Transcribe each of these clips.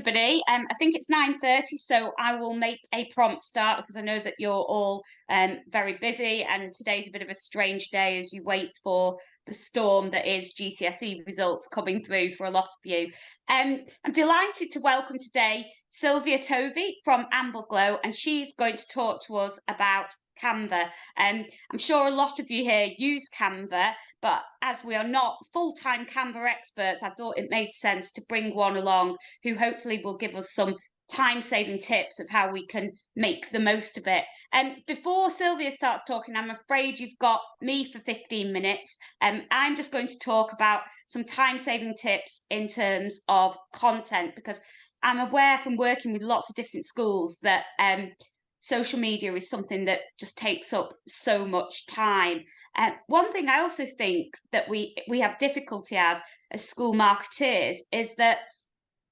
everybody. I think it's 9:30, so I will make a prompt start because I know that you're all very busy, and today's a bit of a strange day as you wait for the storm that is GCSE results coming through for a lot of you. I'm delighted to welcome today Sylvia Tovey from Glow, and she's going to talk to us about Canva. I'm sure a lot of you here use Canva, but as we are not full-time Canva experts, I thought it made sense to bring one along who hopefully will give us some time-saving tips of how we can make the most of it. And before Sylvia starts talking, I'm afraid you've got me for 15 minutes. I'm just going to talk about some time-saving tips in terms of content, because I'm aware from working with lots of different schools that social media is something that just takes up so much time. One thing I also think that we have difficulty as school marketeers is that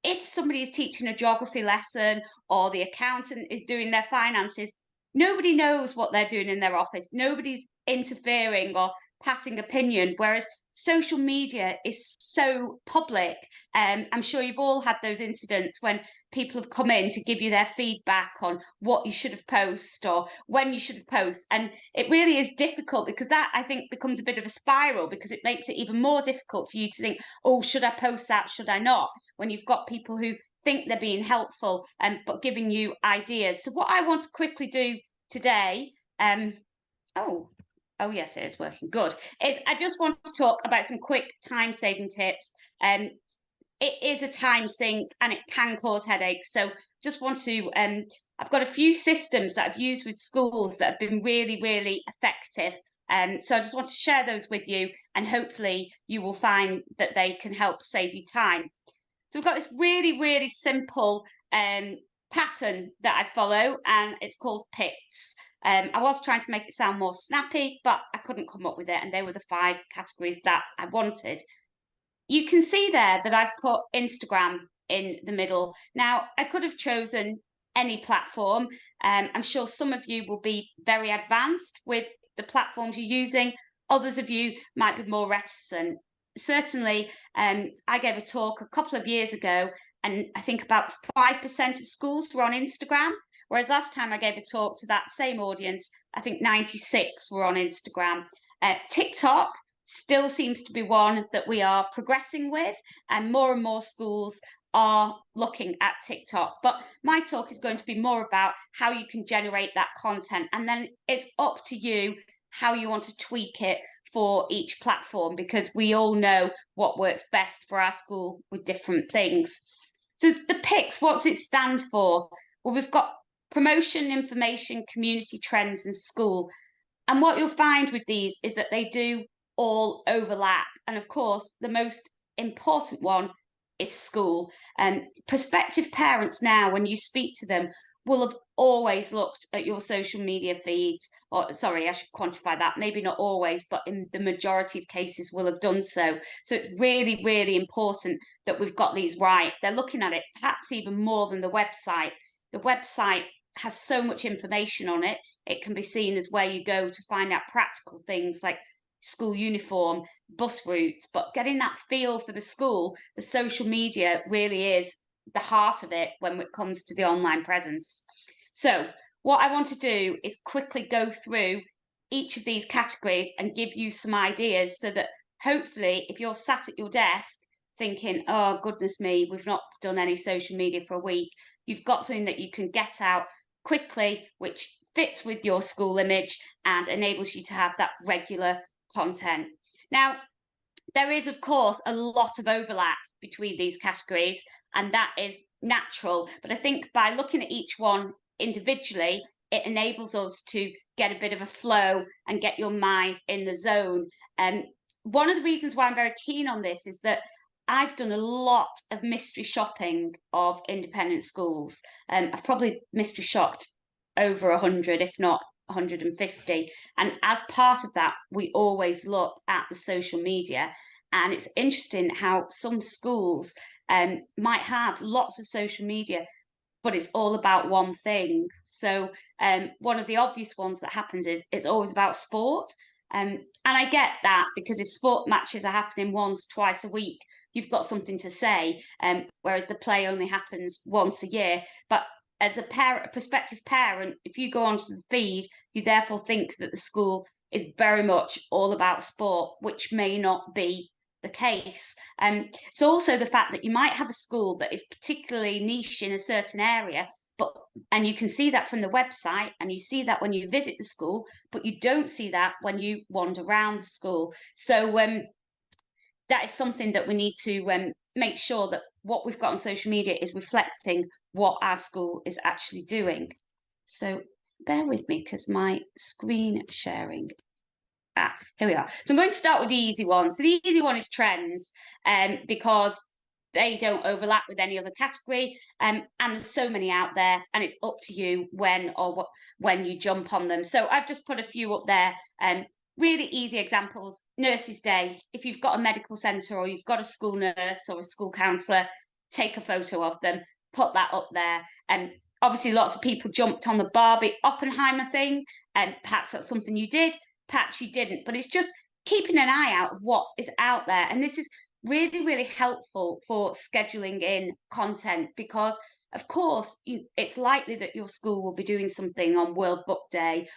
if somebody is teaching a geography lesson or the accountant is doing their finances, nobody knows what they're doing in their office. Nobody's interfering or passing opinion, whereas social media is so public. I'm sure you've all had those incidents when people have come in to give you their feedback on what you should have posted or when you should have posted. And it really is difficult, because that, I think, becomes a bit of a spiral, because it makes it even more difficult for you to think, oh, should I post that? Should I not? When you've got people who think they're being helpful, but giving you ideas. So what I want to quickly do today, oh yes, it is working good, is I just want to talk about some quick time-saving tips. It is a time sink and it can cause headaches. So just want to, I've got a few systems that I've used with schools that have been really, really effective. So I just want to share those with you, and hopefully you will find that they can help save you time. So we've got this really, really simple pattern that I follow, and it's called PICs. I was trying to make it sound more snappy, but I couldn't come up with it, and they were the 5 categories that I wanted. You can see there that I've put Instagram in the middle. Now, I could have chosen any platform. I'm sure some of you will be very advanced with the platforms you're using. Others of you might be more reticent. Certainly, I gave a talk a couple of years ago, and I think about 5% of schools were on Instagram, whereas last time I gave a talk to that same audience, I think 96 were on Instagram. TikTok still seems to be one that we are progressing with, and more schools are looking at TikTok. But my talk is going to be more about how you can generate that content, and then it's up to you how you want to tweak it for each platform, because we all know what works best for our school with different things. So the PICs, what's it stand for? Well, we've got promotion, information, community, trends, and school. And what you'll find with these is that they do all overlap. And of course, the most important one is school. And prospective parents now, when you speak to them, will have always looked at your social media feeds, or sorry, I should quantify that, maybe not always, but in the majority of cases will have done so. So it's really, really important that we've got these right. They're looking at it perhaps even more than the website. The website has so much information on it. It can be seen as where you go to find out practical things like school uniform, bus routes, but getting that feel for the school, the social media really is the heart of it when it comes to the online presence. So what I want to do is quickly go through each of these categories and give you some ideas, so that hopefully if you're sat at your desk thinking, oh goodness me, we've not done any social media for a week, you've got something that you can get out quickly, which fits with your school image and enables you to have that regular content. Now, there is, of course, a lot of overlap between these categories, and that is natural. But I think by looking at each one individually, it enables us to get a bit of a flow and get your mind in the zone. And one of the reasons why I'm very keen on this is that I've done a lot of mystery shopping of independent schools. I've probably mystery shopped over 100, if not 150. And as part of that, we always look at the social media. And it's interesting how some schools might have lots of social media, but it's all about one thing. So one of the obvious ones that happens is it's always about sport. And I get that, because if sport matches are happening once, twice a week, you've got something to say, whereas the play only happens once a year. But as a prospective parent, if you go onto the feed, you therefore think that the school is very much all about sport, which may not be the case. It's also the fact that you might have a school that is particularly niche in a certain area, and you can see that from the website, and you see that when you visit the school, but you don't see that when you wander around the school. So that is something that we need to make sure that what we've got on social media is reflecting what our school is actually doing. So bear with me, because my screen sharing. Here we are. So I'm going to start with the easy one. So the easy one is trends, because they don't overlap with any other category, and there's so many out there, and it's up to you when you jump on them. So I've just put a few up there, really easy examples. Nurses Day. If you've got a medical centre, or you've got a school nurse or a school counsellor, take a photo of them, put that up there. And obviously lots of people jumped on the Barbie Oppenheimer thing, and perhaps that's something you did, perhaps you didn't, but it's just keeping an eye out of what is out there. And this is really, really helpful for scheduling in content, because of course it's likely that your school will be doing something on World Book Day,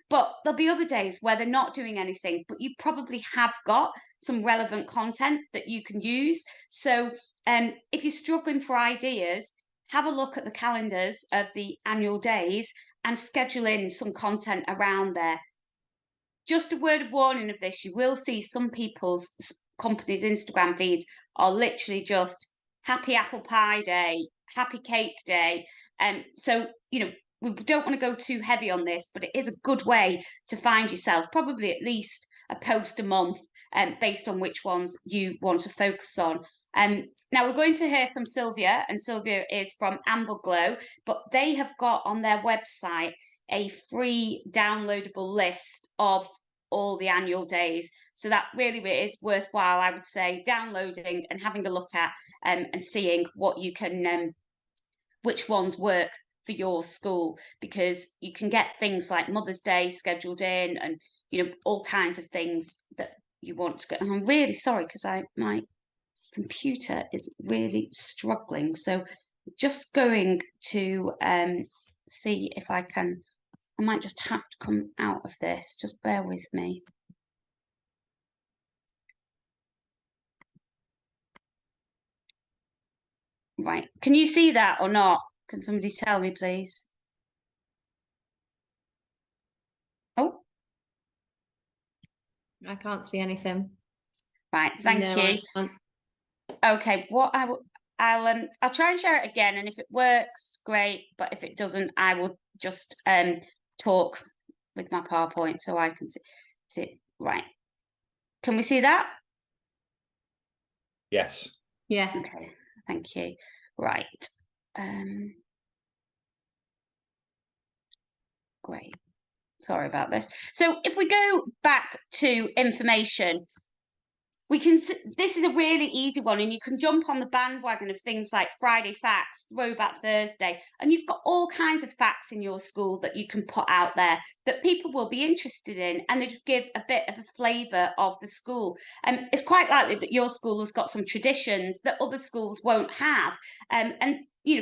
but there'll be other days where they're not doing anything, but you probably have got some relevant content that you can use. So if you're struggling for ideas, have a look at the calendars of the annual days and schedule in some content around there. Just a word of warning of this, you will see some people's companies' Instagram feeds are literally just happy apple pie day, happy cake day. So, we don't want to go too heavy on this, but it is a good way to find yourself probably at least a post a month, based on which ones you want to focus on. Now we're going to hear from Sylvia, and Sylvia is from Amber Glow, but they have got on their website a free downloadable list of all the annual days. So that really is worthwhile, I would say, downloading and having a look at, and seeing what you can, which ones work for your school, because you can get things like Mother's Day scheduled in, and all kinds of things that you want to go. And I'm really sorry, because my computer is really struggling. So just going to see if I might just have to come out of this. Just bear with me. Right. Can you see that or not? Can somebody tell me, please? Oh. I can't see anything. Right. Thank you. Okay. I'll try and share it again, and if it works, great. But if it doesn't, I will just talk with my PowerPoint so I can see it. Right. Can we see that? Yes. Yeah. Okay. Thank you. Right. Great. Sorry about this. So if we go back to information, we can. This is a really easy one, and you can jump on the bandwagon of things like Friday Facts, Throwback Thursday, and you've got all kinds of facts in your school that you can put out there that people will be interested in, and they just give a bit of a flavour of the school. And it's quite likely that your school has got some traditions that other schools won't have, and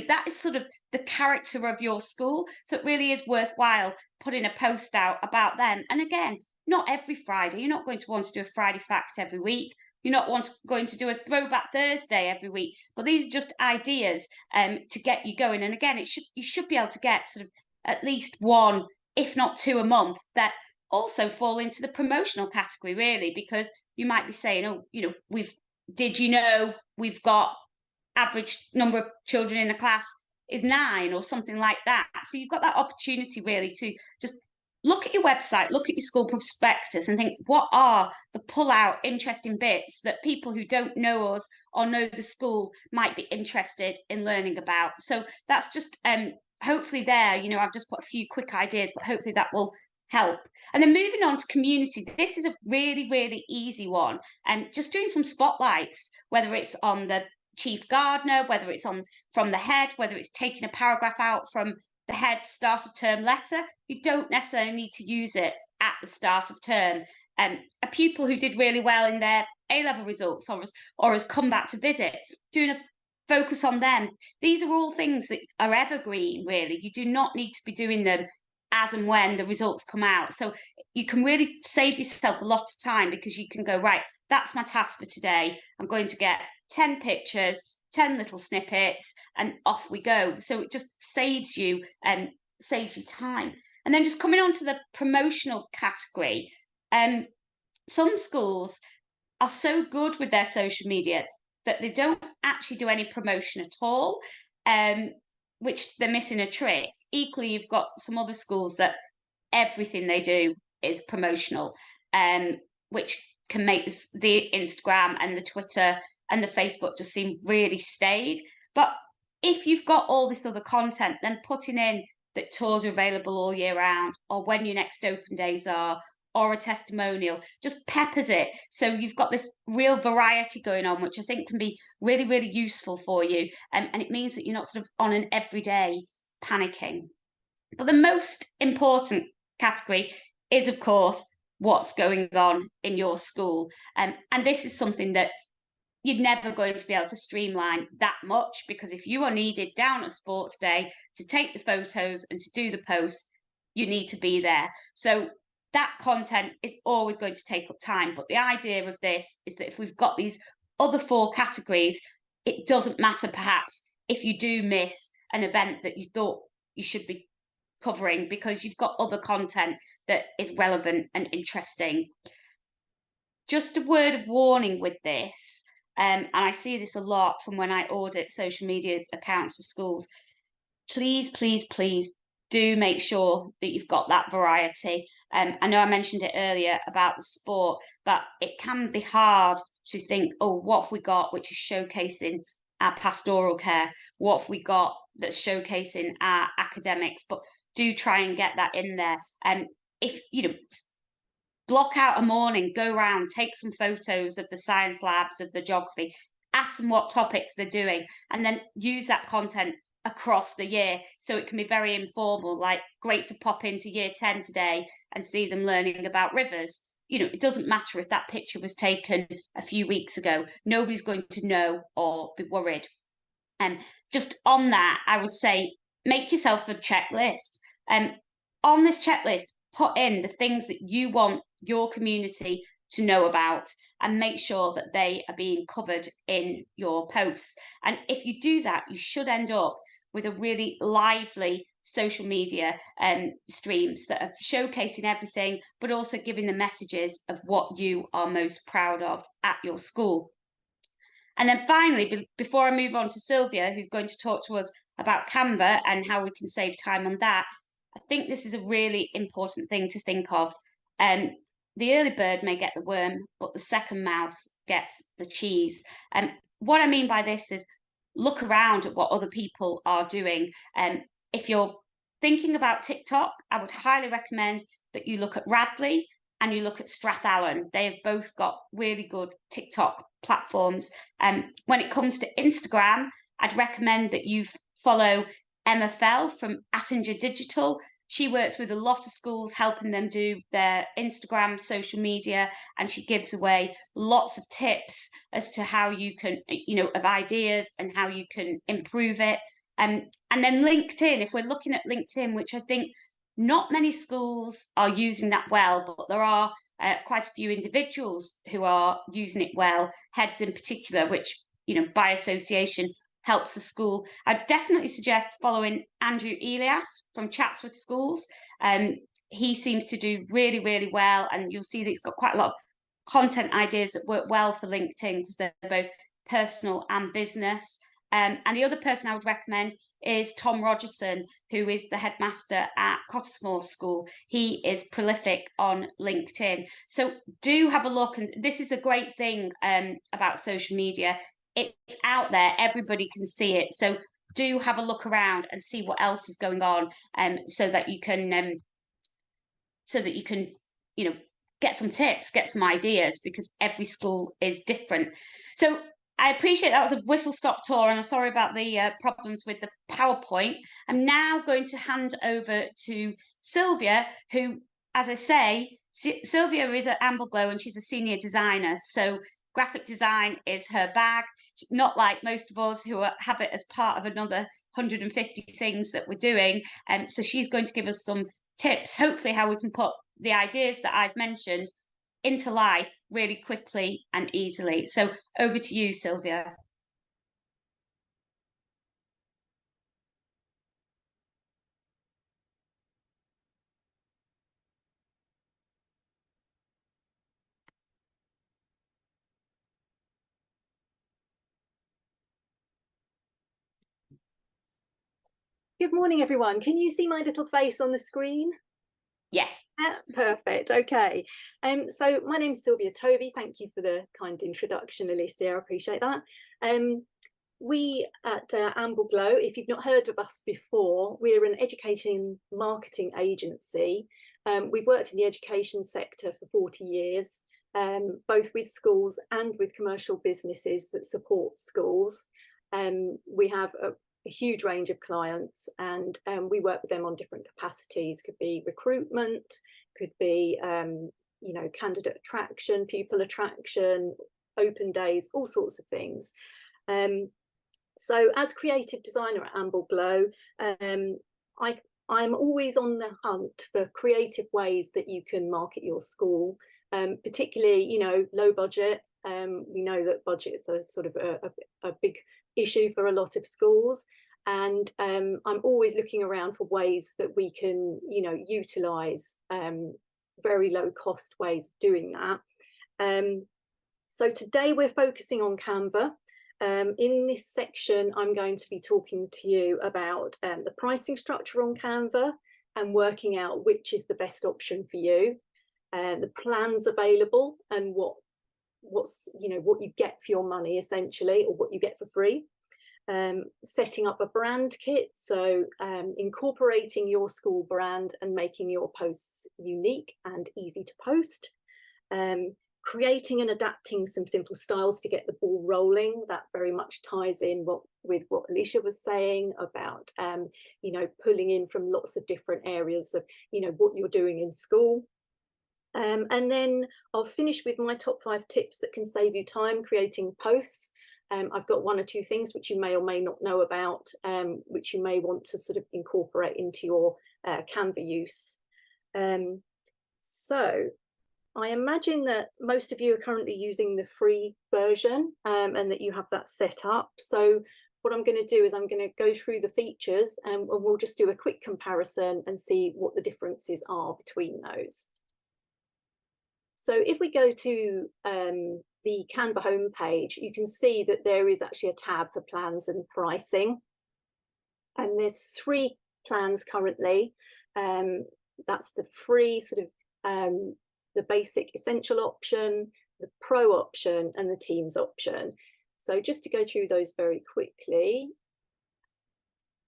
that is sort of the character of your school. So it really is worthwhile putting a post out about them. And again, not every Friday. You're not going to want to do a Friday Facts every week. You're not going to do a Throwback Thursday every week. But these are just ideas to get you going. And again, you should be able to get sort of at least one, if not two a month, that also fall into the promotional category, really, because you might be saying, we've got average number of children in a class is 9 or something like that. So you've got that opportunity really to just look at your website, look at your school prospectus, and think, what are the pull-out interesting bits that people who don't know us or know the school might be interested in learning about? So that's just hopefully there, I've just put a few quick ideas, but hopefully that will help. And then moving on to community, this is a really, really easy one. And just doing some spotlights, whether it's on the chief gardener, whether it's from the head, whether it's taking a paragraph out from the head start of term letter. You don't necessarily need to use it at the start of term, a pupil who did really well in their A-level results, or has come back to visit, doing a focus on them. These are all things that are evergreen, really. You do not need to be doing them as and when the results come out. So you can really save yourself a lot of time, because you can go, right, that's my task for today. I'm going to get 10 pictures, 10 little snippets, and off we go. So it just saves you time. And then just coming on to the promotional category, some schools are so good with their social media that they don't actually do any promotion at all, which they're missing a trick. Equally, you've got some other schools that everything they do is promotional, which can make the Instagram and the Twitter and the Facebook just seem really staid. But if you've got all this other content, then putting in that tours are available all year round, or when your next open days are, or a testimonial, just peppers it. So you've got this real variety going on, which I think can be really, really useful for you. And it means that you're not sort of on an everyday panicking. But the most important category is, of course, what's going on in your school. And this is something that you're never going to be able to streamline that much, because if you are needed down at sports day to take the photos and to do the posts, you need to be there. So that content is always going to take up time. But the idea of this is that if we've got these other 4 categories, it doesn't matter perhaps if you do miss an event that you thought you should be covering, because you've got other content that is relevant and interesting. Just a word of warning with this, and I see this a lot from when I audit social media accounts for schools. Please, please, please do make sure that you've got that variety. I know I mentioned it earlier about the sport, but it can be hard to think, oh, what have we got which is showcasing our pastoral care? What have we got that's showcasing our academics? But do try and get that in there. If you know, block out a morning, go around, take some photos of the science labs, of the geography, ask them what topics they're doing, and then use that content across the year. So it can be very informal, like great to pop into year 10 today and see them learning about rivers. You know, it doesn't matter if that picture was taken a few weeks ago. Nobody's going to know or be worried. And just on that, I would say, make yourself a checklist. On this checklist, put in the things that you want your community to know about, and make sure that they are being covered in your posts. And if you do that, you should end up with a really lively social media streams that are showcasing everything, but also giving the messages of what you are most proud of at your school. And then finally, before I move on to Sylvia, who's going to talk to us about Canva and how we can save time on that, I think this is a really important thing to think of. The early bird may get the worm, but the second mouse gets the cheese. What I mean by this is, look around at what other people are doing. If you're thinking about TikTok, I would highly recommend that you look at Radley and you look at Strathallan. They have both got really good TikTok platforms. When it comes to Instagram, I'd recommend that you follow Emma Fell from Attinger Digital. She works with a lot of schools, helping them do their Instagram social media, and she gives away lots of tips as to how you can, of ideas and how you can improve it. And then LinkedIn, if we're looking at LinkedIn, which I think not many schools are using that well, but there are quite a few individuals who are using it well, heads in particular, which, by association, helps the school. I'd definitely suggest following Andrew Elias from Chats with Schools. He seems to do really, really well, and you'll see that he's got quite a lot of content ideas that work well for LinkedIn, because they're both personal and business. And the other person I would recommend is Tom Rogerson, who is the headmaster at Cottesmore School. He is prolific on LinkedIn. So do have a look. And this is a great thing about social media. It's out there, everybody can see it. So do have a look around and see what else is going on, so that you can get some tips, get some ideas, because every school is different. So I appreciate that was a whistle-stop tour, and I'm sorry about the problems with the PowerPoint. I'm now going to hand over to Sylvia, who as I say, Sylvia is at Ambleglow and she's a senior designer. So graphic design is her bag, not like most of us who have it as part of another 150 things that we're doing. So she's going to give us some tips, hopefully how we can put the ideas that I've mentioned into life really quickly and easily. So over to you, Sylvia. Good morning, everyone. Can you see my little face on the screen? Yes. Perfect. Okay. So my name's Sylvia Tovey. Thank you for the kind introduction, Alicia. I appreciate that. We at Ambleglow, if you've not heard of us before, we're an education marketing agency. We've worked in the education sector for 40 years, both with schools and with commercial businesses that support schools. We have a huge range of clients, and we work with them on different capacities. Could be recruitment, could be candidate attraction, pupil attraction, open days, all sorts of things. So as creative designer at Ambleglow, I'm always on the hunt for creative ways that you can market your school, particularly low budget. We know that budgets are sort of a big issue for a lot of schools, and I'm always looking around for ways that we can utilize very low cost ways of doing that. So today we're focusing on Canva. In this section, I'm going to be talking to you about the pricing structure on Canva and working out which is the best option for you, the plans available, and what you get for your money essentially, or what you get for free. Setting up a brand kit, so incorporating your school brand and making your posts unique and easy to post. Creating and adapting some simple styles to get the ball rolling. That very much ties in with what Alicia was saying about pulling in from lots of different areas of what you're doing in school. And then I'll finish with my top 5 tips that can save you time creating posts. I've got 1 or 2 things which you may or may not know about, which you may want to sort of incorporate into your Canva use. So I imagine that most of you are currently using the free version, and that you have that set up. So what I'm going to do is I'm going to go through the features, and we'll just do a quick comparison and see what the differences are between those. So if we go to the Canva homepage, you can see that there is actually a tab for plans and pricing. And there's 3 plans currently. That's the free sort of the basic essential option, the pro option, and the teams option. So just to go through those very quickly.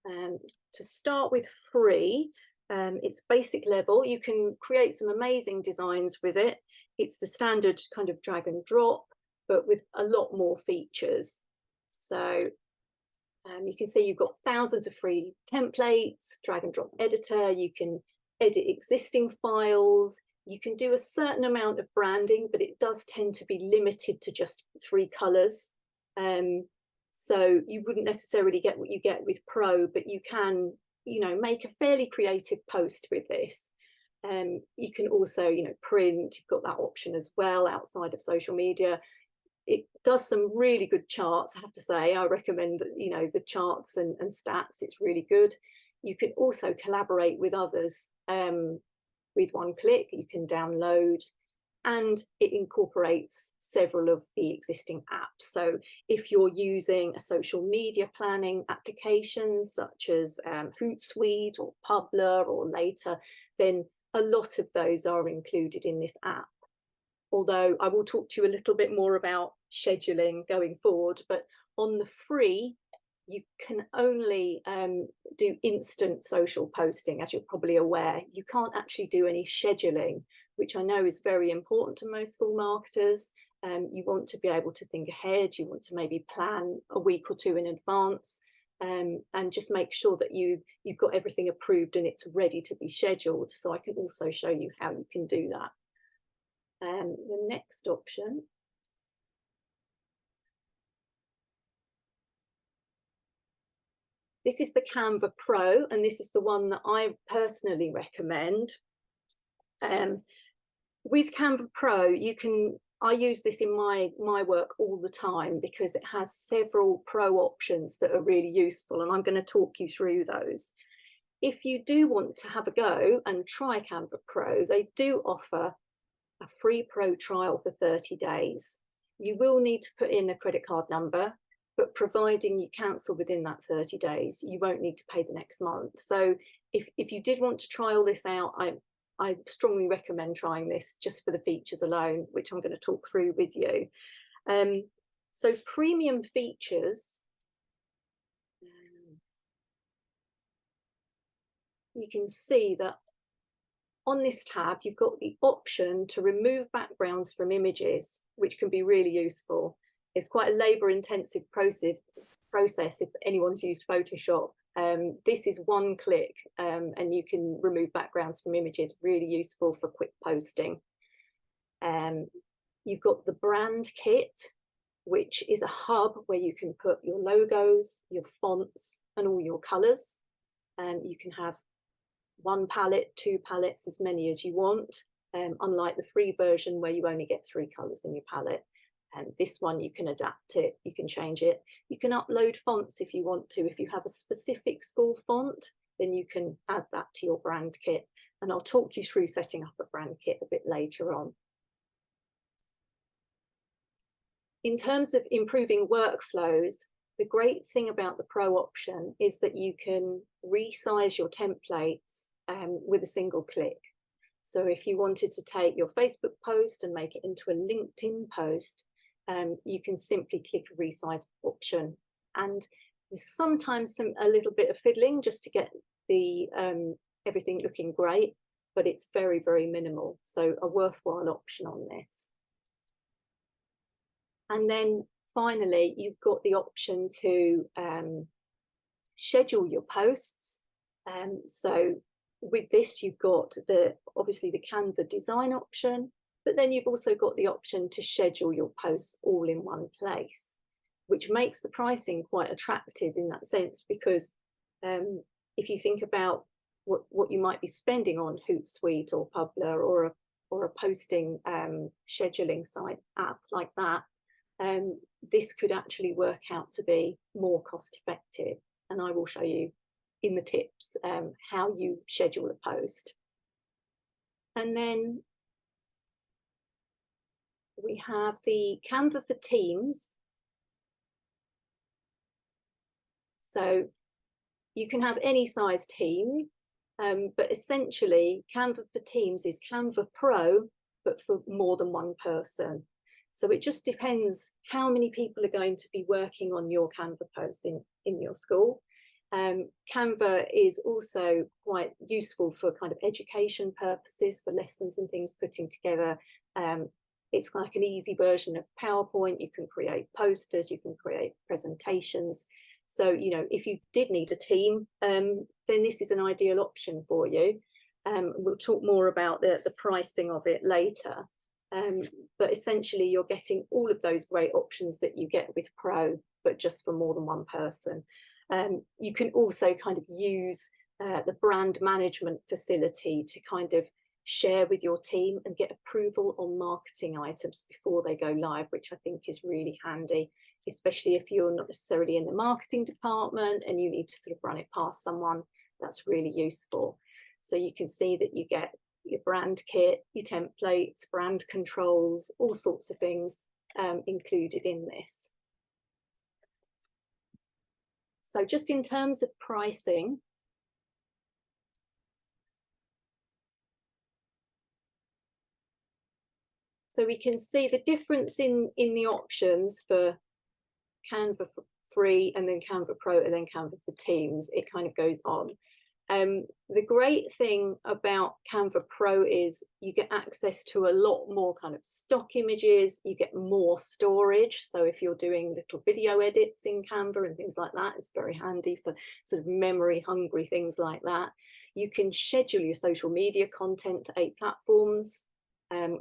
To start with free, it's basic level. You can create some amazing designs with it. It's the standard kind of drag and drop, but with a lot more features. So you can see you've got thousands of free templates, drag and drop editor. You can edit existing files. You can do a certain amount of branding, but it does tend to be limited to just 3 colors. So you wouldn't necessarily get what you get with Pro, but you can, make a fairly creative post with this. You can also, print. You've got that option as well outside of social media. It does some really good charts, I have to say. I recommend, the charts and stats. It's really good. You can also collaborate with others. With 1 click, you can download, and it incorporates several of the existing apps. So if you're using a social media planning application such as Hootsuite or Publer or Later, then a lot of those are included in this app. Although I will talk to you a little bit more about scheduling going forward, but on the free, you can only do instant social posting, as you're probably aware. You can't actually do any scheduling, which I know is very important to most school marketers. You want to be able to think ahead. You want to maybe plan a week or 2 in advance. and just make sure that you've got everything approved and it's ready to be scheduled. So I can also show you how you can do that. The next option. This is the Canva Pro, and this is the one that I personally recommend. With Canva Pro, I use this in my work all the time because it has several pro options that are really useful, and I'm going to talk you through those. If you do want to have a go and try Canva Pro, they do offer a free pro trial for 30 days. You will need to put in a credit card number, but providing you cancel within that 30 days, you won't need to pay the next month. So if you did want to try all this out, I strongly recommend trying this just for the features alone, which I'm going to talk through with you. So premium features, you can see that on this tab, you've got the option to remove backgrounds from images, which can be really useful. It's quite a labour-intensive process if anyone's used Photoshop. This is one click and you can remove backgrounds from images, really useful for quick posting. You've got the brand kit, which is a hub where you can put your logos, your fonts and all your colours. You can have one palette, two palettes, as many as you want, unlike the free version where you only get 3 colours in your palette. This one, you can adapt it, you can change it. You can upload fonts if you want to. If you have a specific school font, then you can add that to your brand kit. And I'll talk you through setting up a brand kit a bit later on. In terms of improving workflows, the great thing about the Pro option is that you can resize your templates with a single click. So if you wanted to take your Facebook post and make it into a LinkedIn post, you can simply click a resize option. And there's sometimes a little bit of fiddling just to get the everything looking great, but it's very, very minimal. So a worthwhile option on this. And then finally, you've got the option to schedule your posts. So with this, you've got obviously the Canva design option, but then you've also got the option to schedule your posts all in one place, which makes the pricing quite attractive in that sense, because if you think about what you might be spending on Hootsuite or Publer or a posting scheduling site app like that, this could actually work out to be more cost effective. And I will show you in the tips how you schedule a post. And then we have the Canva for Teams. So you can have any size team, but essentially Canva for Teams is Canva Pro, but for more than one person. So it just depends how many people are going to be working on your Canva post in your school. Canva is also quite useful for kind of education purposes, for lessons and things putting together. It's like an easy version of PowerPoint. You can create posters, you can create presentations. So, you know, if you did need a team, then this is an ideal option for you. We'll talk more about the pricing of it later. But essentially, you're getting all of those great options that you get with Pro, but just for more than one person. You can also kind of use the brand management facility to kind of share with your team and get approval on marketing items before they go live, which I think is really handy, especially if you're not necessarily in the marketing department and you need to sort of run it past someone. That's really useful. So you can see that you get your brand kit, your templates, brand controls, all sorts of things included in this. So just in terms of pricing, so we can see the difference in the options for Canva for free and then Canva Pro and then Canva for Teams. It kind of goes on. The great thing about Canva Pro is you get access to a lot more kind of stock images, you get more storage. So if you're doing little video edits in Canva and things like that, it's very handy for sort of memory hungry things like that. You can schedule your social media content to 8 platforms,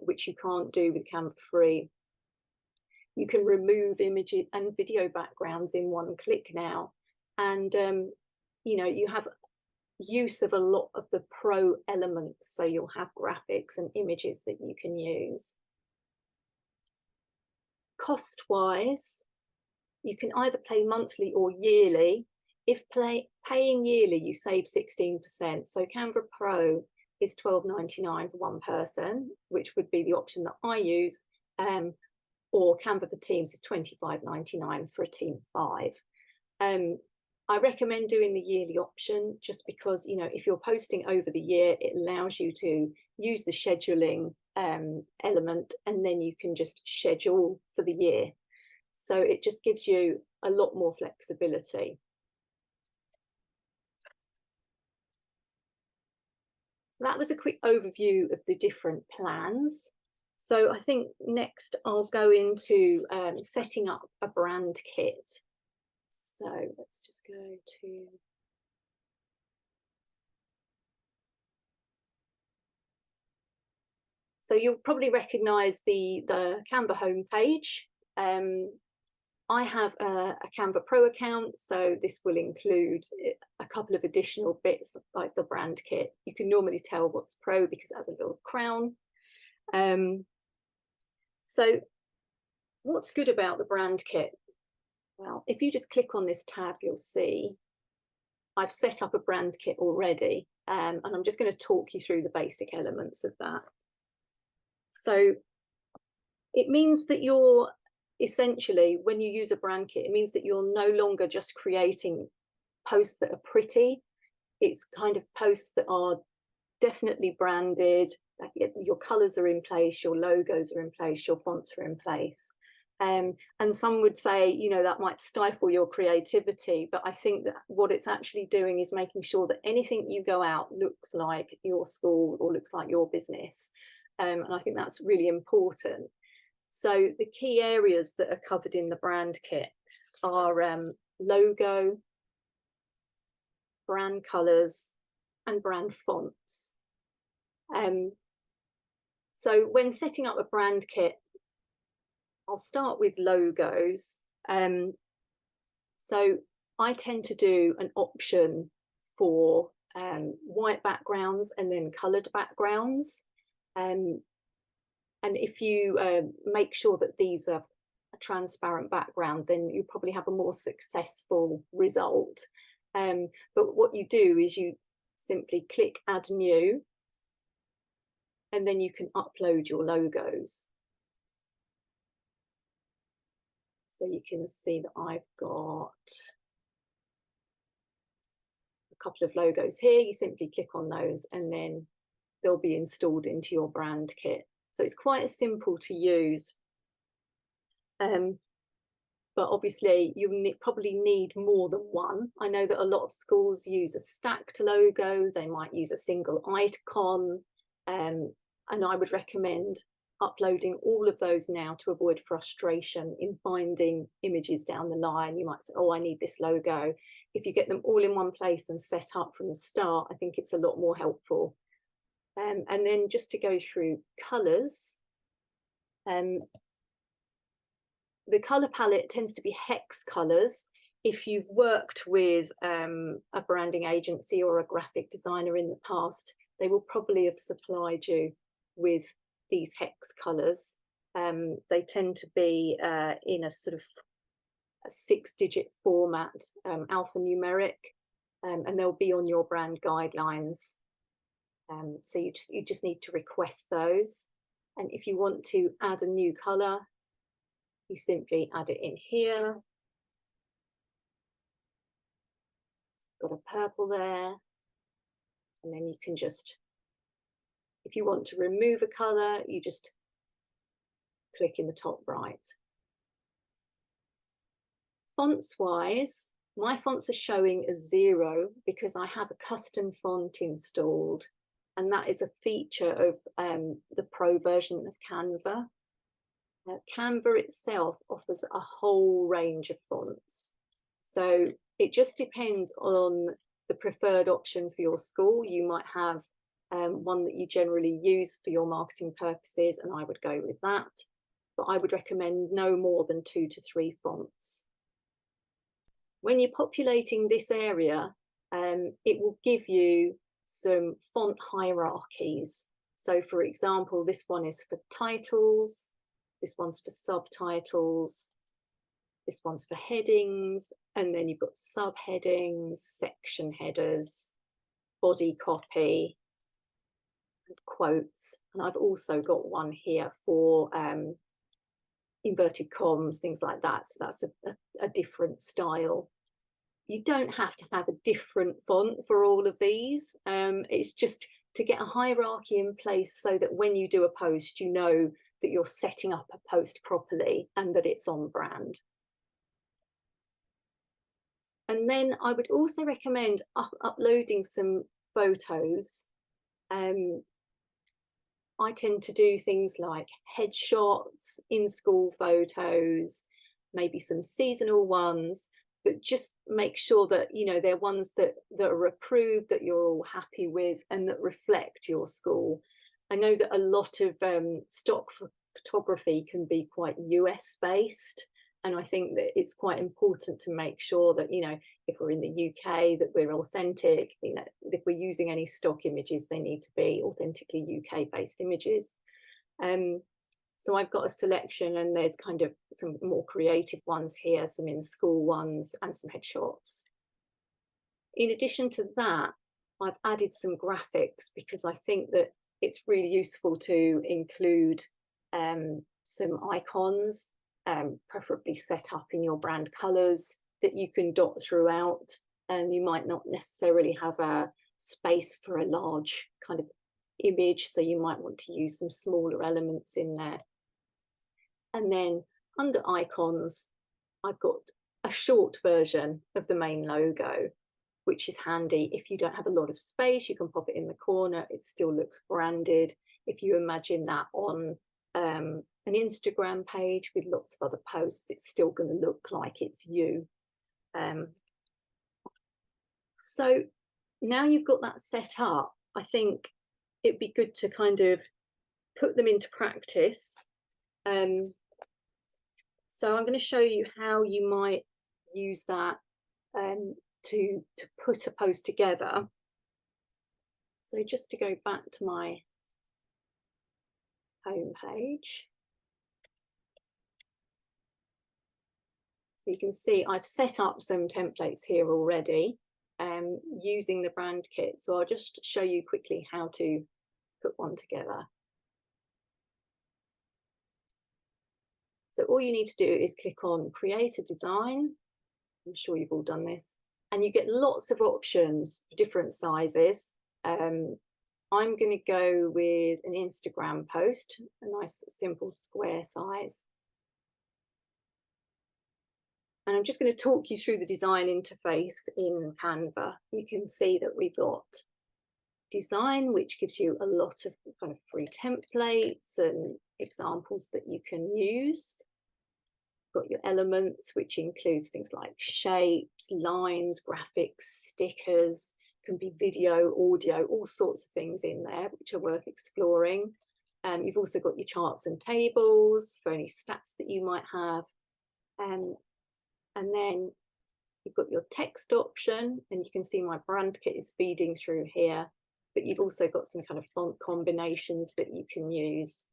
which you can't do with Canva Free. You can remove images and video backgrounds in one click now. And, you know, you have use of a lot of the pro elements, so you'll have graphics and images that you can use. Cost wise, you can either pay monthly or yearly. If paying yearly, you save 16%. So Canva Pro is £12.99 for one person, which would be the option that I use, or Canva for Teams is £25.99 for a team of 5. I recommend doing the yearly option just because, you know, if you're posting over the year, it allows you to use the scheduling element, and then you can just schedule for the year. So it just gives you a lot more flexibility. So that was a quick overview of the different plans. So I think next I'll go into setting up a brand kit. So let's just go to, so you'll probably recognise the Canva homepage. I have a Canva Pro account, so this will include a couple of additional bits like the brand kit. You can normally tell what's Pro because it has a little crown. So what's good about the brand kit? Well, if you just click on this tab, you'll see I've set up a brand kit already, and I'm just going to talk you through the basic elements of that. So it means that you're essentially, when you use a brand kit, it means that you're no longer just creating posts that are pretty. It's kind of posts that are definitely branded, your colors are in place, your logos are in place, your fonts are in place. And some would say, you know, that might stifle your creativity, but I think that what it's actually doing is making sure that anything you go out looks like your school or looks like your business. And I think that's really important. So the key areas that are covered in the brand kit are logo, brand colors, and brand fonts. So when setting up a brand kit, I'll start with logos. So I tend to do an option for white backgrounds and then coloured backgrounds. And if you make sure that these are a transparent background, then you probably have a more successful result. But what you do is you simply click Add New, and then you can upload your logos. So you can see that I've got a couple of logos here. You simply click on those and then they'll be installed into your brand kit. So it's quite simple to use. But obviously you probably need more than one. I know that a lot of schools use a stacked logo. They might use a single icon. And I would recommend uploading all of those now to avoid frustration in finding images down the line. You might say, oh, I need this logo. If you get them all in one place and set up from the start, I think it's a lot more helpful. And then just to go through colours, the colour palette tends to be hex colours. If you've worked with a branding agency or a graphic designer in the past, they will probably have supplied you with these hex colours. They tend to be in a sort of a 6-digit format, alphanumeric, and they'll be on your brand guidelines. So you just need to request those. And if you want to add a new colour, you simply add it in here. Got a purple there. And then you can just, if you want to remove a colour, you just click in the top right. Fonts wise, My fonts are showing as 0 because I have a custom font installed, and that is a feature of the Pro version of Canva. Canva itself offers a whole range of fonts, so it just depends on the preferred option for your school. You might have one that you generally use for your marketing purposes, and I would go with that, but I would recommend no more than 2 to 3 fonts. When you're populating this area, it will give you some font hierarchies. So for example, this one is for titles, this one's for subtitles, this one's for headings, and then you've got subheadings, section headers, body copy, and quotes. And I've also got one here for inverted commas, things like that. So that's a different style. You don't have to have a different font for all of these. It's just to get a hierarchy in place so that when you do a post, you know that you're setting up a post properly and that it's on brand. And then I would also recommend uploading some photos. I tend to do things like headshots, in-school photos, maybe some seasonal ones, but just make sure that, you know, they're ones that are approved, that you're all happy with, and that reflect your school. I know that a lot of stock photography can be quite US based, and I think that it's quite important to make sure that, you know, if we're in the UK, that we're authentic. You know, if we're using any stock images, they need to be authentically UK based images. So I've got a selection, and there's kind of some more creative ones here, some in-school ones, and some headshots. In addition to that, I've added some graphics because I think that it's really useful to include some icons, preferably set up in your brand colours, that you can dot throughout. And you might not necessarily have a space for a large kind of image, so you might want to use some smaller elements in there. And then under icons, I've got a short version of the main logo, which is handy. If you don't have a lot of space, you can pop it in the corner. It still looks branded. If you imagine that on an Instagram page with lots of other posts, it's still going to look like it's you. So now you've got that set up, I think it'd be good to kind of put them into practice. So I'm going to show you how you might use that to put a post together. So just to go back to my home page. So you can see I've set up some templates here already using the brand kit. So I'll just show you quickly how to put one together. So all you need to do is click on Create a Design. I'm sure you've all done this. And you get lots of options for different sizes. I'm going to go with an Instagram post, a nice simple square size. And I'm just going to talk you through the design interface in Canva. You can see that we've got design, which gives you a lot of kind of free templates and examples that you can use. Got your elements, which includes things like shapes, lines, graphics, stickers, can be video, audio, all sorts of things in there which are worth exploring. You've also got your charts and tables for any stats that you might have. And then you've got your text option, and you can see my brand kit is feeding through here, but you've also got some kind of font combinations that you can use.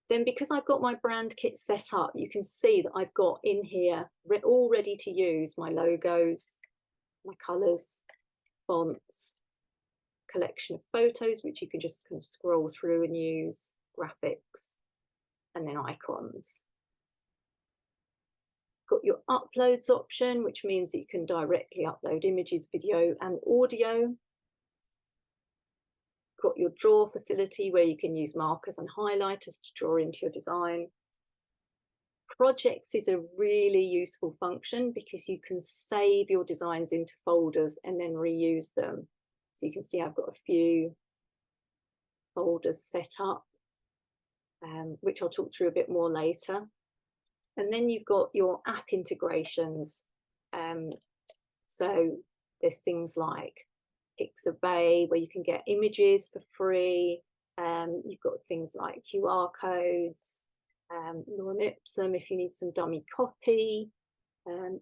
Then because I've got my brand kit set up, you can see that I've got in here all ready to use my logos, my colours, fonts, collection of photos, which you can just kind of scroll through and use, graphics, and then icons. Got your uploads option, which means that you can directly upload images, video, and audio. Got your draw facility where you can use markers and highlighters to draw into your design. Projects is a really useful function because you can save your designs into folders and then reuse them. So you can see I've got a few folders set up, which I'll talk through a bit more later. And then you've got your app integrations. So there's things like Pixabay, where you can get images for free. You've got things like QR codes, Lorem Ipsum if you need some dummy copy,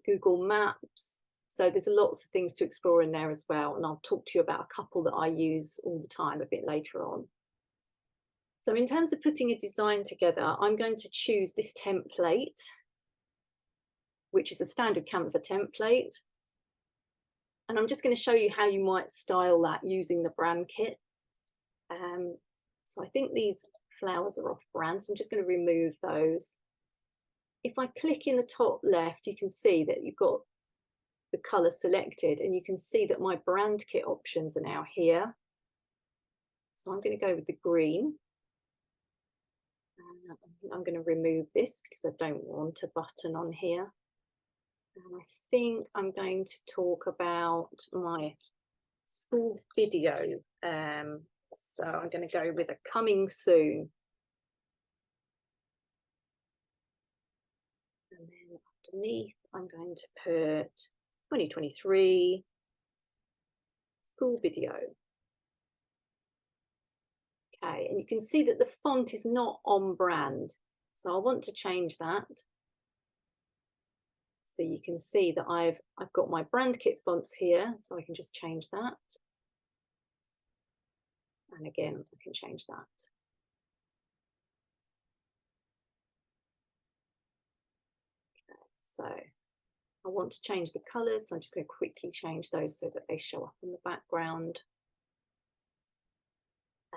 Google Maps. So there's lots of things to explore in there as well. And I'll talk to you about a couple that I use all the time a bit later on. So in terms of putting a design together, I'm going to choose this template, which is a standard Canva template. And I'm just going to show you how you might style that using the brand kit. So I think these flowers are off brand, so I'm just going to remove those. If I click in the top left, you can see that you've got the colour selected, and you can see that my brand kit options are now here. So I'm going to go with the green. I'm going to remove this because I don't want a button on here. And I think I'm going to talk about my school video. So I'm going to go with a coming soon. And then underneath, I'm going to put 2023 school video. Okay, and you can see that the font is not on brand. So I want to change that. So you can see that I've got my brand kit fonts here, so I can just change that. And again, I can change that. Okay, so I want to change the colours, so I'm just going to quickly change those so that they show up in the background.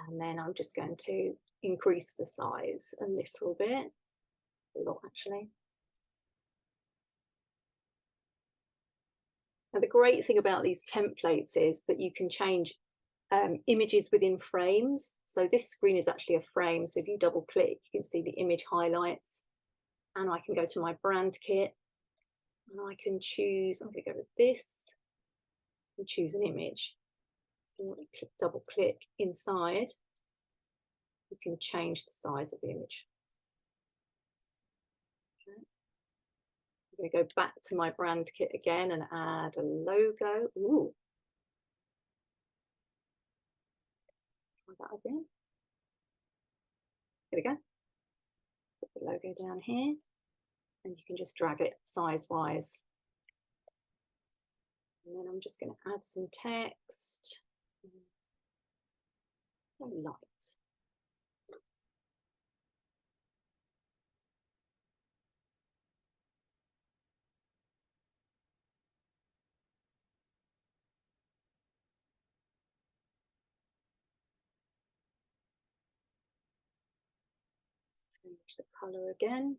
And then I'm just going to increase the size a little bit, a lot actually. Now the great thing about these templates is that you can change images within frames. So this screen is actually a frame. So if you double click, you can see the image highlights. And I can go to my brand kit and I can choose, I'm going to go with this and choose an image. And when you double click inside, you can change the size of the image. Okay. I'm going to go back to my brand kit again and add a logo. Ooh. Try that again. Here we go. Put the logo down here, and you can just drag it size-wise. And then I'm just going to add some text. Very light. Change the colour again.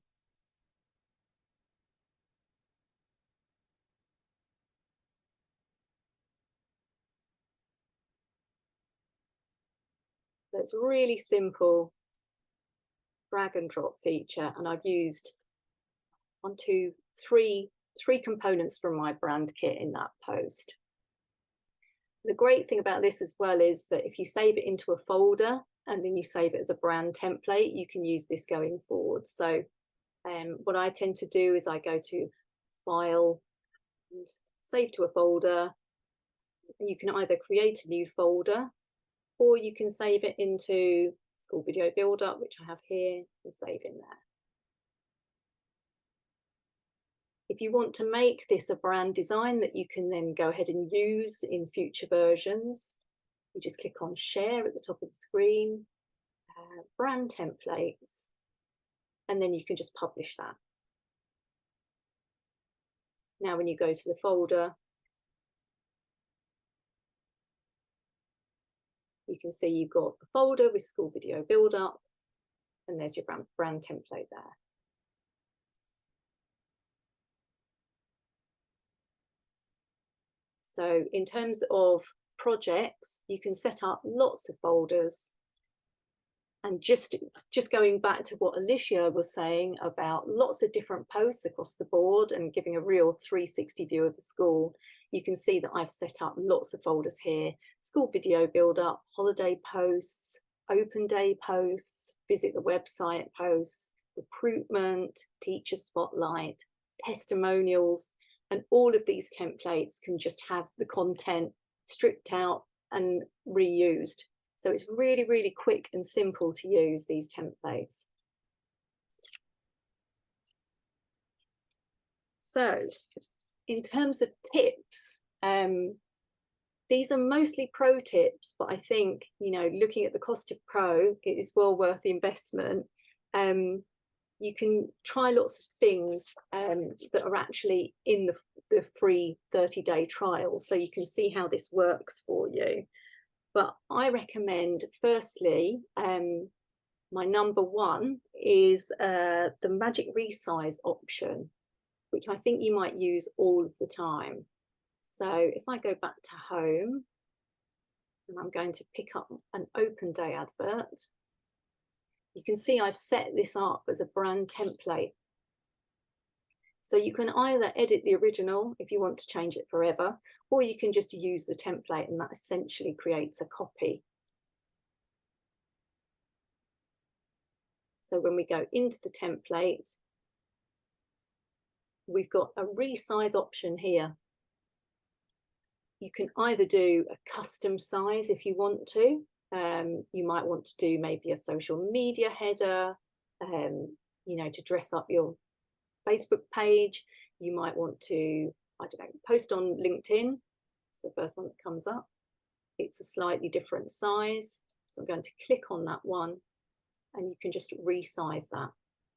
So it's really simple drag and drop feature, and I've used three components from my brand kit in that post. The great thing about this as well is that if you save it into a folder and then you save it as a brand template, you can use this going forward. So what I tend to do is I go to File and Save to a folder. You can either create a new folder or you can save it into School Video Build-Up, which I have here, and save in there. If you want to make this a brand design that you can then go ahead and use in future versions, you just click on Share at the top of the screen, Brand Templates, and then you can just publish that. Now when you go to the folder, you can see you've got a folder with School Video Build-Up, and there's your brand template there. So in terms of projects, you can set up lots of folders. And just going back to what Alicia was saying about lots of different posts across the board and giving a real 360 view of the school, you can see that I've set up lots of folders here: school video build up, holiday posts, open day posts, visit the website posts, recruitment, teacher spotlight, testimonials, and all of these templates can just have the content stripped out and reused. So it's really, really quick and simple to use these templates. So in terms of tips, these are mostly pro tips, but I think, you know, looking at the cost of pro, it is well worth the investment. You can try lots of things that are actually in the free 30-day trial, so you can see how this works for you. But I recommend, firstly, my number one is the magic resize option, which I think you might use all of the time. So if I go back to home, and I'm going to pick up an open day advert, you can see I've set this up as a brand template. So you can either edit the original if you want to change it forever, or you can just use the template, and that essentially creates a copy. So when we go into the template, we've got a resize option here. You can either do a custom size if you want to. You might want to do maybe a social media header, you know, to dress up your Facebook page. You might want to, I don't know, post on LinkedIn. It's the first one that comes up. It's a slightly different size. So I'm going to click on that one, and you can just resize that.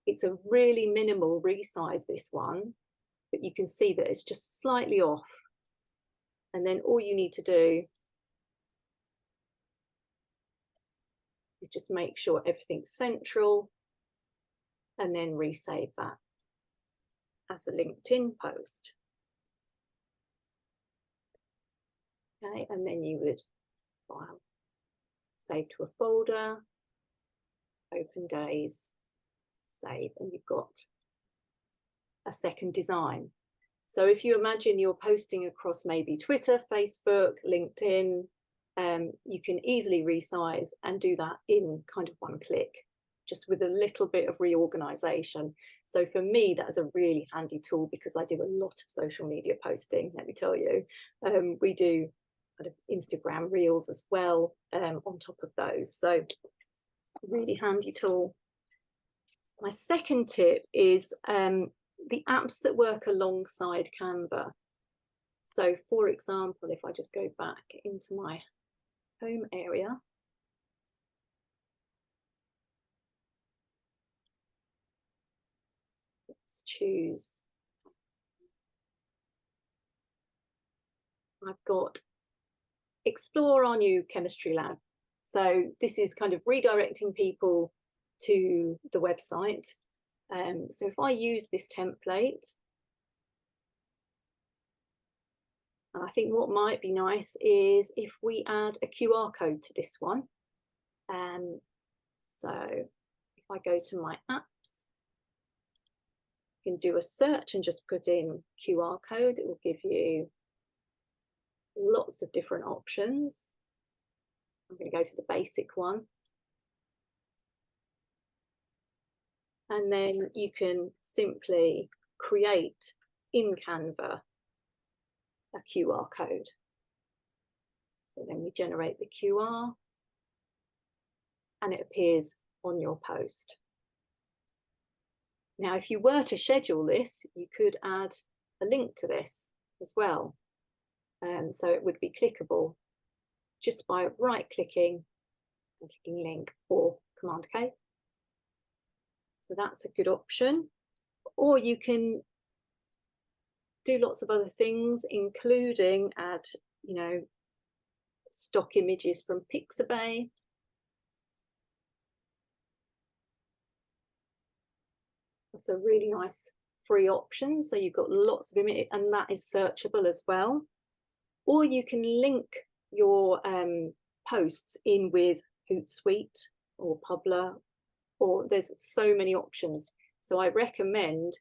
It's a really minimal resize, this one, but you can see that it's just slightly off. And then all you need to do is just make sure everything's central, and then resave that as a LinkedIn post. Okay, and then you would file, save to a folder, open days, save, and you've got a second design. So if you imagine you're posting across maybe Twitter, Facebook, LinkedIn, you can easily resize and do that in kind of one click, just with a little bit of reorganization. So for me, that is a really handy tool, because I do a lot of social media posting, let me tell you. We do kind of Instagram reels as well on top of those. So really handy tool. My second tip is the apps that work alongside Canva. So for example, if I just go back into my home area, let's choose, I've got explore our new chemistry lab. So this is kind of redirecting people to the website. So if I use this template, and I think what might be nice is if we add a QR code to this one. So if I go to my apps, you can do a search and just put in QR code. It will give you lots of different options. I'm going to go for the basic one. And then you can simply create in Canva a QR code. So then we generate the QR, and it appears on your post. Now, if you were to schedule this, you could add a link to this as well. So it would be clickable just by right-clicking and clicking link, or Command K. So that's a good option. Or you can do lots of other things, including add, you know, stock images from Pixabay. That's a really nice free option. So you've got lots of images, and that is searchable as well. Or you can link your posts in with Hootsuite or Publer, or there's so many options. So I recommend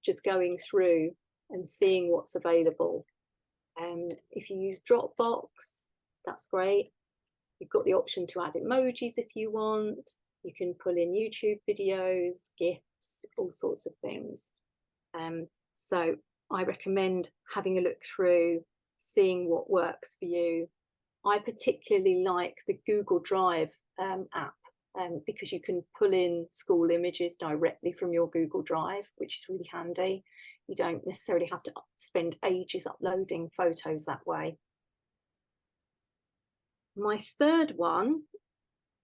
just going through and seeing what's available. If you use Dropbox, that's great. You've got the option to add emojis if you want. You can pull in YouTube videos, GIFs, all sorts of things. So I recommend having a look through, seeing what works for you. I particularly like the Google Drive app because you can pull in school images directly from your Google Drive, which is really handy. You don't necessarily have to spend ages uploading photos that way. My third one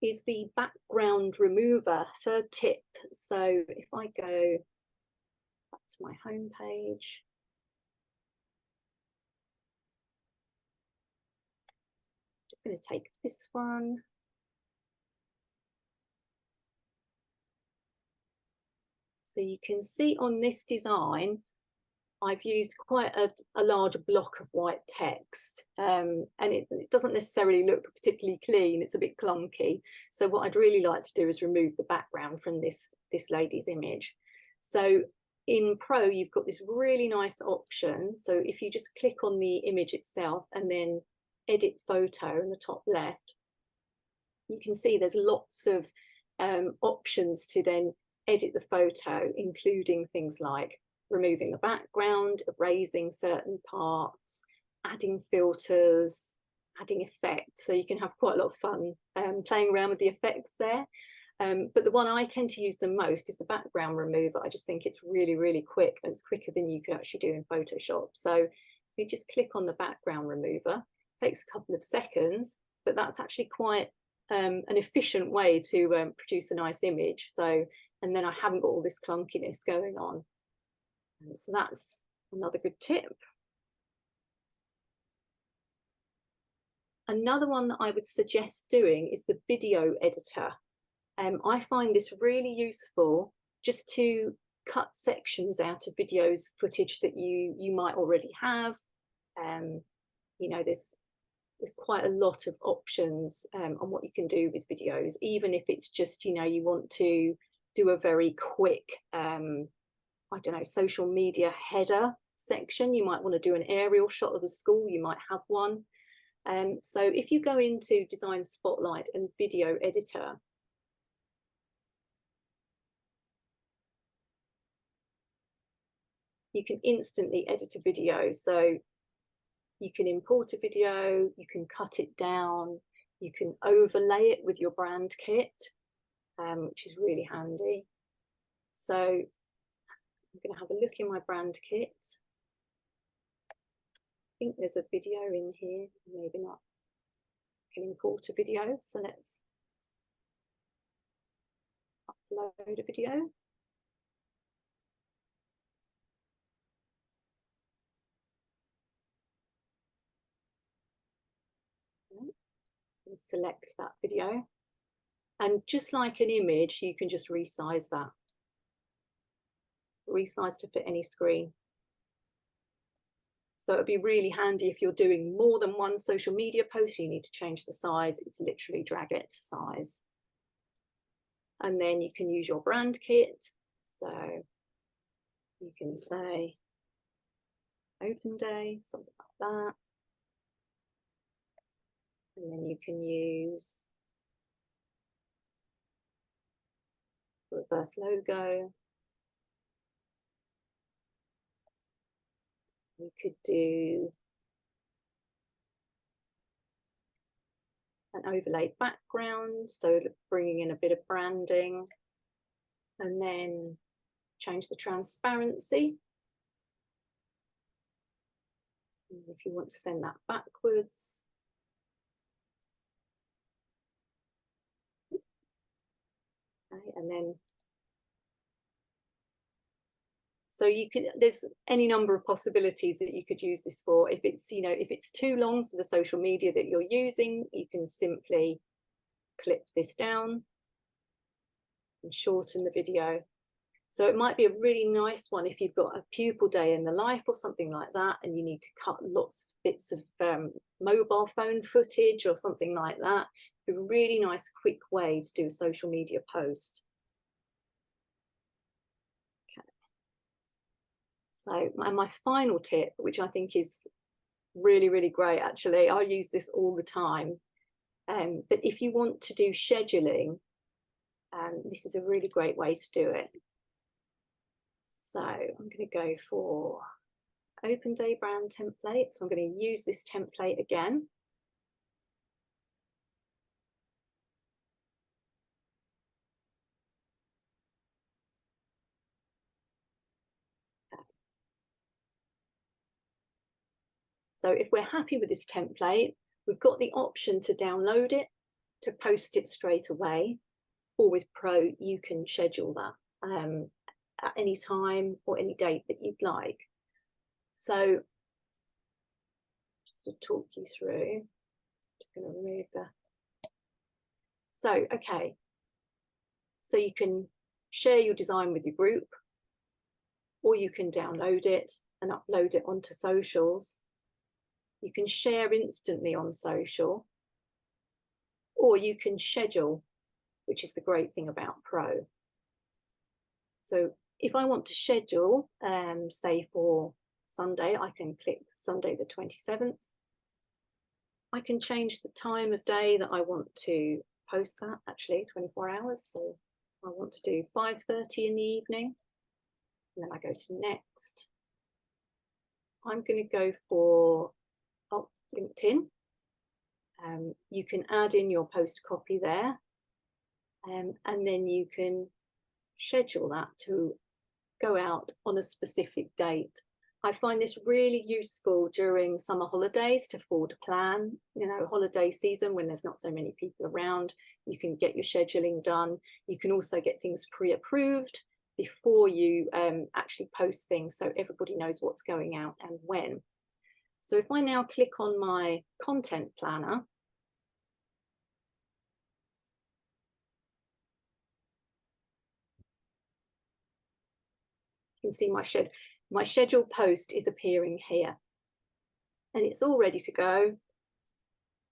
is the background remover, third tip. So if I go back to my home page, just going to take this one. So you can see on this design, I've used quite a large block of white text, and it doesn't necessarily look particularly clean. It's a bit clunky. So what I'd really like to do is remove the background from this lady's image. So in Pro, you've got this really nice option. So if you just click on the image itself and then edit photo in the top left, you can see there's lots of options to then edit the photo, including things like removing the background, erasing certain parts, adding filters, adding effects. So you can have quite a lot of fun playing around with the effects there. But the one I tend to use the most is the background remover. I just think it's really, really quick, and it's quicker than you could actually do in Photoshop. So if you just click on the background remover, it takes a couple of seconds, but that's actually quite an efficient way to produce a nice image. So, and then I haven't got all this clunkiness going on. So that's another good tip. Another one that I would suggest doing is the video editor. I find this really useful just to cut sections out of videos, footage that you might already have. You know, there's quite a lot of options on what you can do with videos, even if it's just, you know, you want to do a very quick I don't know, social media header section. You might want to do an aerial shot of the school. You might have one. So if you go into Design Spotlight and Video Editor, you can instantly edit a video. So you can import a video, you can cut it down, you can overlay it with your brand kit, which is really handy. So I'm going to have a look in my brand kit. I think there's a video in here, maybe not. I can import a video, so let's upload a video. Select that video, and just like an image, you can just resize that. Resize to fit any screen. So it'd be really handy if you're doing more than one social media post, you need to change the size. It's literally drag it to size. And then you can use your brand kit. So you can say open day, something like that. And then you can use reverse logo. You could do an overlaid background, so bringing in a bit of branding, and then change the transparency. And if you want to send that backwards, okay, and then so you can, there's any number of possibilities that you could use this for. If it's, you know, if it's too long for the social media that you're using, you can simply clip this down and shorten the video. So it might be a really nice one if you've got a pupil day in the life or something like that, and you need to cut lots of bits of mobile phone footage or something like that. It's a really nice, quick way to do a social media post. Okay. So my final tip, which I think is really, really great, actually, I use this all the time. But if you want to do scheduling, this is a really great way to do it. So I'm going to go for open day brand template. So I'm going to use this template again. So if we're happy with this template, we've got the option to download it, to post it straight away, or with Pro, you can schedule that at any time or any date that you'd like. So just to talk you through, I'm just going to remove the. So, okay. So you can share your design with your group, or you can download it and upload it onto socials. You can share instantly on social, or you can schedule, which is the great thing about Pro. So if I want to schedule, say for Sunday, I can click Sunday the 27th. I can change the time of day that I want to post that, actually 24 hours. So I want to do 5:30 in the evening, and then I go to next. I'm going to go for LinkedIn. You can add in your post copy there, and then you can schedule that to go out on a specific date. I find this really useful during summer holidays to forward plan, you know, holiday season when there's not so many people around. You can get your scheduling done. You can also get things pre-approved before you actually post things, so everybody knows what's going out and when. So if I now click on my content planner, you can see my scheduled post is appearing here, and it's all ready to go.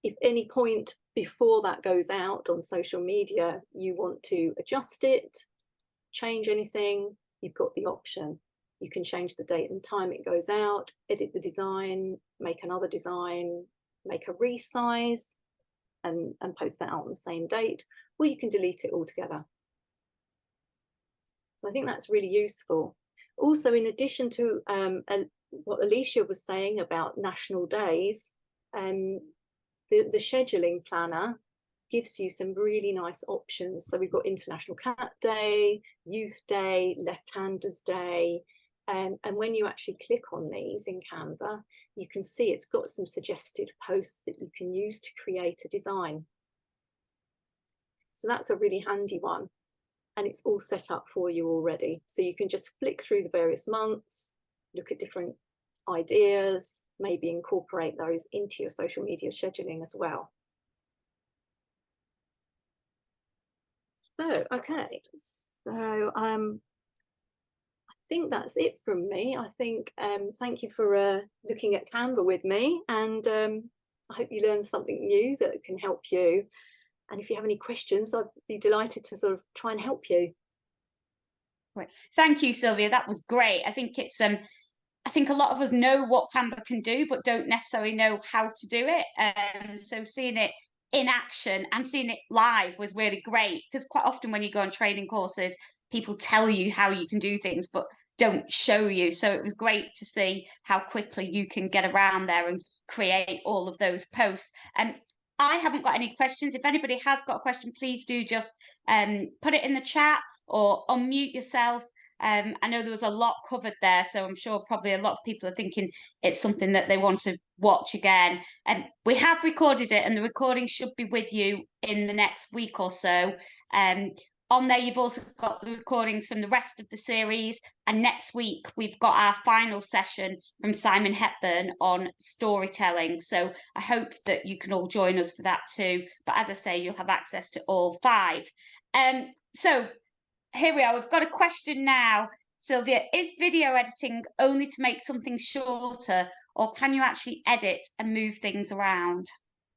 If any point before that goes out on social media, you want to adjust it, change anything, you've got the option. You can change the date and time it goes out, edit the design, make another design, make a resize, and post that out on the same date, or you can delete it altogether. So I think that's really useful. Also, in addition to what Alicia was saying about national days, the scheduling planner gives you some really nice options. So we've got International Cat Day, Youth Day, Left-Handers Day. And when you actually click on these in Canva, you can see it's got some suggested posts that you can use to create a design. So that's a really handy one. And it's all set up for you already. So you can just flick through the various months, look at different ideas, maybe incorporate those into your social media scheduling as well. So, okay, so I think that's it from me. I think thank you for looking at Canva with me, and I hope you learned something new that can help you. And if you have any questions, I'd be delighted to sort of try and help you. Right. Thank you, Sylvia. That was great. I think it's I think a lot of us know what Canva can do, but don't necessarily know how to do it. So seeing it in action and seeing it live was really great, because quite often when you go on training courses, people tell you how you can do things, but don't show you. So it was great to see how quickly you can get around there and create all of those posts. And I haven't got any questions. If anybody has got a question, please do just put it in the chat or unmute yourself. I know there was a lot covered there, so I'm sure probably a lot of people are thinking it's something that they want to watch again. And we have recorded it, and the recording should be with you in the next week or so. On there, you've also got the recordings from the rest of the series. And next week, we've got our final session from Simon Hepburn on storytelling. So I hope that you can all join us for that too. But as I say, you'll have access to all 5. So here we are. We've got a question now, Sylvia. Is video editing only to make something shorter, or can you actually edit and move things around?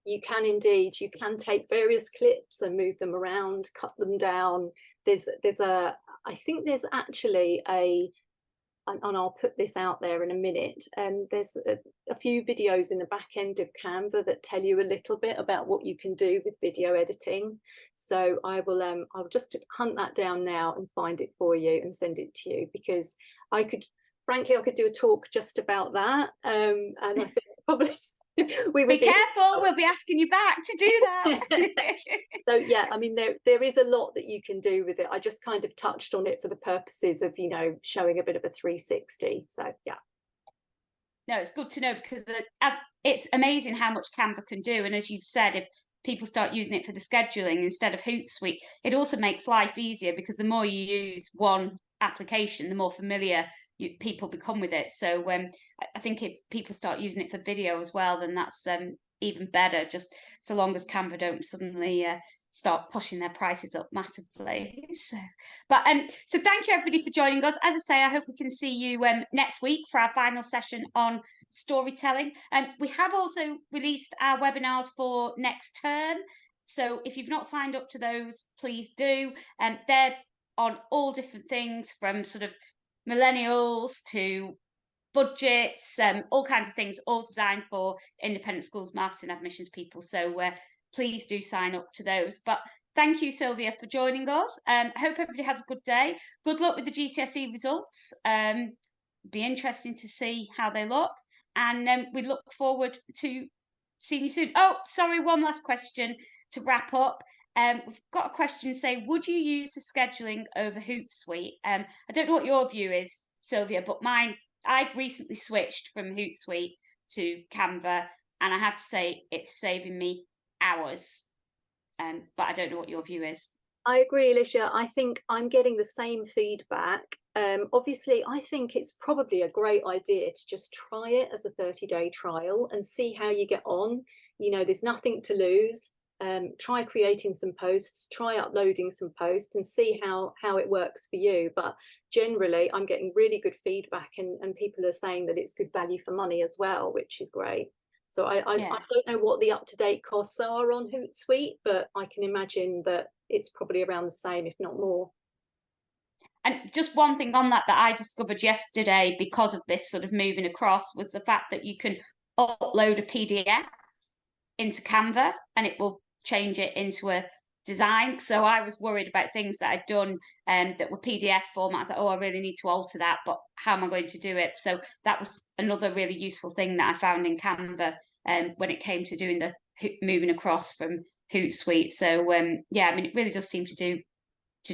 You can indeed. You can take various clips and move them around, cut them down. I think there's actually and I'll put this out there in a minute. There's a few videos in the back end of Canva that tell you a little bit about what you can do with video editing. So I'll just hunt that down now and find it for you and send it to you, because frankly, I could do a talk just about that. And I think probably we would be careful, we'll be asking you back to do that. So yeah, I mean, there is a lot that you can do with it. I just kind of touched on it for the purposes of, showing a bit of a 360. So yeah. No, it's good to know, because it's amazing how much Canva can do. And as you've said, if people start using it for the scheduling instead of Hootsuite, it also makes life easier, because the more you use one application, the more familiar people become with it. So I think if people start using it for video as well, then that's even better, just so long as Canva don't suddenly start pushing their prices up massively. So thank you everybody for joining us. As I say, I hope we can see you next week for our final session on storytelling. We have also released our webinars for next term, so if you've not signed up to those, please do. They're on all different things, from sort of millennials to budgets, all kinds of things, all designed for independent schools, marketing, admissions people. So please do sign up to those. But thank you, Sylvia, for joining us. I hope everybody has a good day. Good luck with the GCSE results. Be interesting to see how they look. And we look forward to seeing you soon. Oh, sorry, one last question to wrap up. We've got a question saying, would you use the scheduling over Hootsuite? I don't know what your view is, Sylvia, but I've recently switched from Hootsuite to Canva, and I have to say it's saving me hours. But I don't know what your view is. I agree, Alicia. I think I'm getting the same feedback. Obviously, I think it's probably a great idea to just try it as a 30-day trial and see how you get on. There's nothing to lose. Try creating some posts, try uploading some posts, and see how it works for you. But generally, I'm getting really good feedback, and people are saying that it's good value for money as well, which is great. So I don't know what the up-to-date costs are on Hootsuite, but I can imagine that it's probably around the same, if not more. And just one thing on that I discovered yesterday, because of this sort of moving across, was the fact that you can upload a PDF into Canva and it will change it into a design. So I was worried about things that I'd done that were PDF formats. I was like, oh, I really need to alter that, but how am I going to do it? So that was another really useful thing that I found in Canva when it came to doing the moving across from Hootsuite. So yeah, I mean, it really does seem to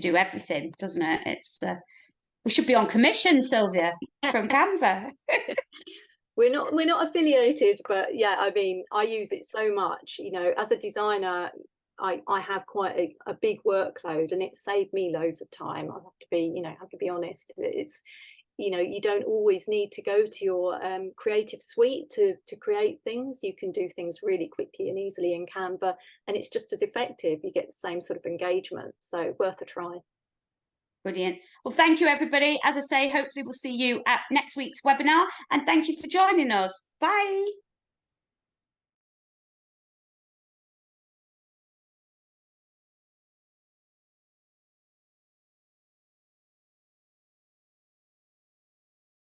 do everything, doesn't it? It's we should be on commission, Sylvia, from Canva. We're not affiliated, but yeah, I mean, I use it so much. As a designer, I have quite a big workload, and it saved me loads of time. I have to be honest. It's you don't always need to go to your creative suite to create things. You can do things really quickly and easily in Canva, and it's just as effective. You get the same sort of engagement, so worth a try. Brilliant. Well, thank you, everybody. As I say, hopefully we'll see you at next week's webinar, and thank you for joining us. Bye.